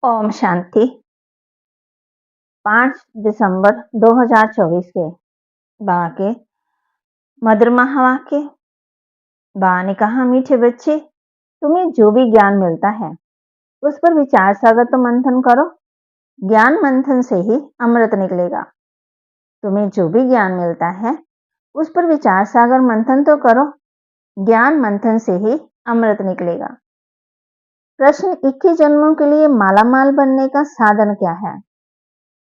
ओम शांति। 5 दिसंबर 2024 के बा के मधुर महावाक्य। बा ने कहा, मीठे बच्चे, तुम्हें जो भी ज्ञान मिलता है उस पर विचार सागर तो मंथन करो। ज्ञान मंथन से ही अमृत निकलेगा। तुम्हें जो भी ज्ञान मिलता है उस पर विचार सागर मंथन तो करो। ज्ञान मंथन से ही अमृत निकलेगा। प्रश्न, 21 जन्मों के लिए मालामाल बनने का साधन क्या है?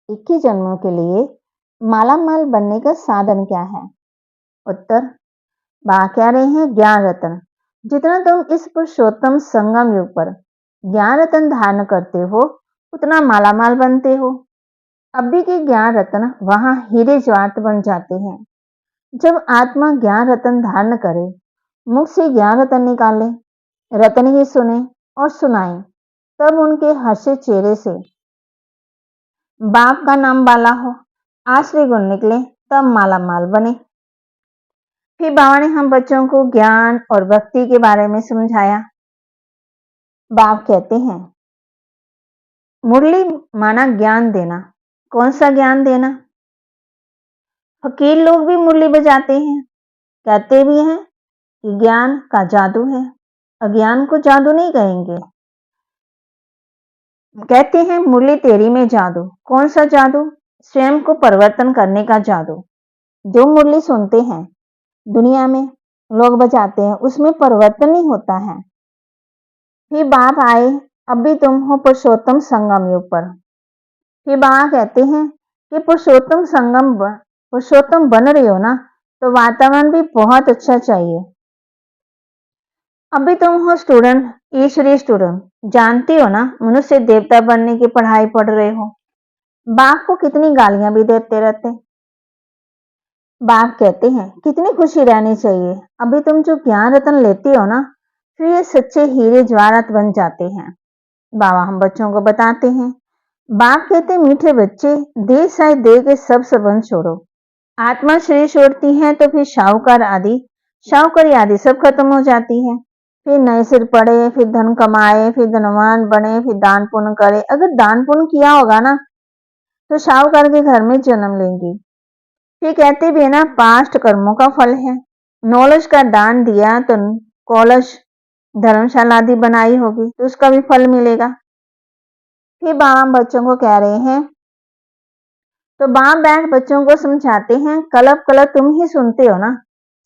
21 जन्मों के लिए मालामाल बनने का साधन क्या है? उत्तर, बा कह रहे हैं, ज्ञान रतन। जितना तुम इस पुरुषोत्तम संगम युग पर ज्ञान रतन धारण करते हो उतना मालामाल बनते हो। अभी के ज्ञान रतन वहां हीरे ज्वार्त बन जाते हैं। जब आत्मा ज्ञान रतन धारण करे, मुख से ज्ञान रतन निकाले, रतन ही सुने और सुनाए, तब उनके हर्षित चेहरे से बाप का नाम बाला हो, आश्रय गुण निकले, तब मालामाल बने। फिर बाबा ने हम बच्चों को ज्ञान और भक्ति के बारे में समझाया। बाप कहते हैं, मुरली माना ज्ञान देना। कौन सा ज्ञान देना? फकीर लोग भी मुरली बजाते हैं, कहते भी हैं कि ज्ञान का जादू है। अज्ञान को जादू नहीं कहेंगे, कहते हैं मुरली तेरी में जादू। कौन सा जादू? स्वयं को परिवर्तन करने का जादू। जो मुरली सुनते हैं, दुनिया में लोग बजाते हैं, उसमें परिवर्तन नहीं होता है। फिर बाप आए, अब भी तुम हो पुरुषोत्तम संगम युग पर। फिर बाबा कहते हैं कि पुरुषोत्तम बन रहे हो ना, तो वातावरण भी बहुत अच्छा चाहिए। अभी तुम हो स्टूडेंट, ईश्वरीय स्टूडेंट, जानते हो ना, मनुष्य देवता बनने की पढ़ाई पढ़ रहे हो। बाप को कितनी गालियां भी देते रहते। बाप कहते हैं, कितनी खुशी रहनी चाहिए। अभी तुम जो ज्ञान रत्न लेते हो ना, फिर ये सच्चे हीरे जवाहरात बन जाते हैं। बाबा हम बच्चों को बताते हैं। बाप कहते, मीठे बच्चे, देह साय देह के सब संबंध छोड़ो। आत्मा शरीर छोड़ती है तो फिर शाहूकारी आदि सब खत्म हो जाती है। फिर नए सिर पड़े, फिर धन कमाए, फिर धनवान बने, फिर दान पुण्य करे। अगर दान पुण्य किया होगा ना, तो शाहूकार के घर में जन्म लेंगी। फिर कहते भी है ना, पास्ट कर्मों का फल है। नॉलेज का दान दिया तो कॉलेज धर्मशाला आदि बनाई होगी, तो उसका भी फल मिलेगा। फिर बाबा बच्चों को कह रहे हैं, तो बाप बैठ बच्चों को समझाते हैं, कलप कलप तुम ही सुनते हो ना,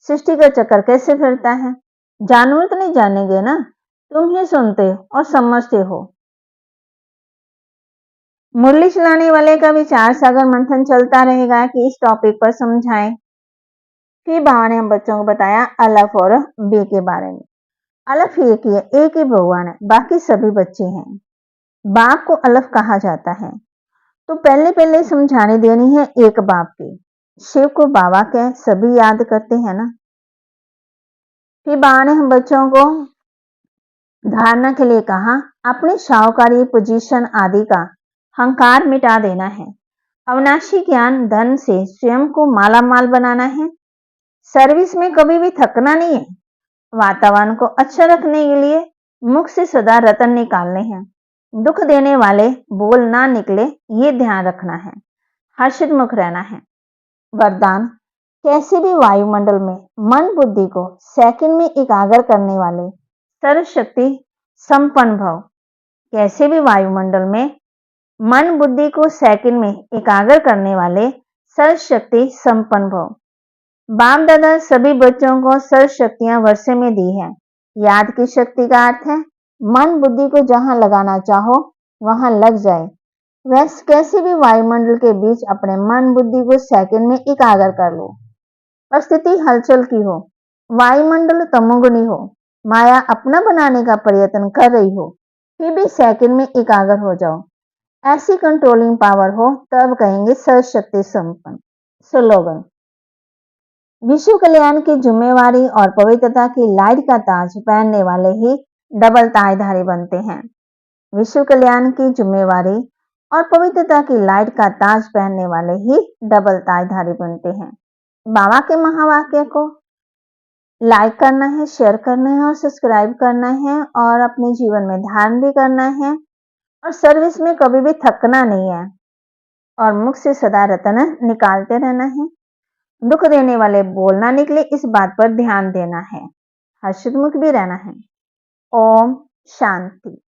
सृष्टि का चक्कर कैसे फिरता है। जानवर तो नहीं जानेंगे ना, तुम ही सुनते और समझते हो। मुरली चलाने वाले का विचार सागर मंथन चलता रहेगा कि इस टॉपिक पर समझाएं। फिर बाबा ने हम बच्चों को बताया अलफ और बे के बारे में। अलफ एक ही है, एक ही भगवान है, बाकी सभी बच्चे हैं। बाप को अलफ कहा जाता है। तो पहले पहले समझाने देनी है एक बाप की। शिव को बाबा के सभी याद करते हैं ना। फिर बाबा ने हम बच्चों को धारणा के लिए कहा, अपनी शाहूकारी पोजीशन आदि का हंकार मिटा देना है। अविनाशी ज्ञान धन से स्वयं को मालामाल बनाना है। सर्विस में कभी भी थकना नहीं है। वातावरण को अच्छा रखने के लिए मुख से सदा रतन निकालने हैं। दुख देने वाले बोल ना निकले, ये ध्यान रखना है। हर्षित मुख रहना है। वरदान, कैसे भी वायुमंडल में मन बुद्धि को सेकंड में एकाग्र करने वाले सर्वशक्ति संपन्न भव। कैसे भी वायुमंडल में मन बुद्धि को सेकंड में एकाग्र करने वाले सर्वशक्ति संपन्न भव। बाप दादा सभी बच्चों को सर्व शक्तियां वर्षे में दी है। याद की शक्ति का अर्थ है मन बुद्धि को जहां लगाना चाहो वहां लग जाए। वैसे कैसे भी वायुमंडल के बीच अपने मन बुद्धि को सेकंड में एकाग्र कर लो। स्थिति हलचल की हो, वायुमंडल तमोगुनी हो, माया अपना बनाने का प्रयत्न कर रही हो, फिर भी सेकंड में एकाग्र हो जाओ। ऐसी कंट्रोलिंग पावर हो, तब कहेंगे सर्वशक्ति संपन्न। स्लोगन, विश्व कल्याण की जिम्मेवारी और पवित्रता की लाइट का ताज पहनने वाले ही डबल ताजधारी बनते हैं। विश्व कल्याण की जिम्मेवारी और पवित्रता की लाइट का ताज पहनने वाले ही डबल ताजधारी बनते हैं। बाबा के महावाक्य को लाइक करना है, शेयर करना है और सब्सक्राइब करना है और अपने जीवन में धारण भी करना है। और सर्विस में कभी भी थकना नहीं है और मुख से सदा रत्न निकालते रहना है। दुख देने वाले बोल ना निकले, इस बात पर ध्यान देना है। हर्षित मुख भी रहना है। ओम शांति।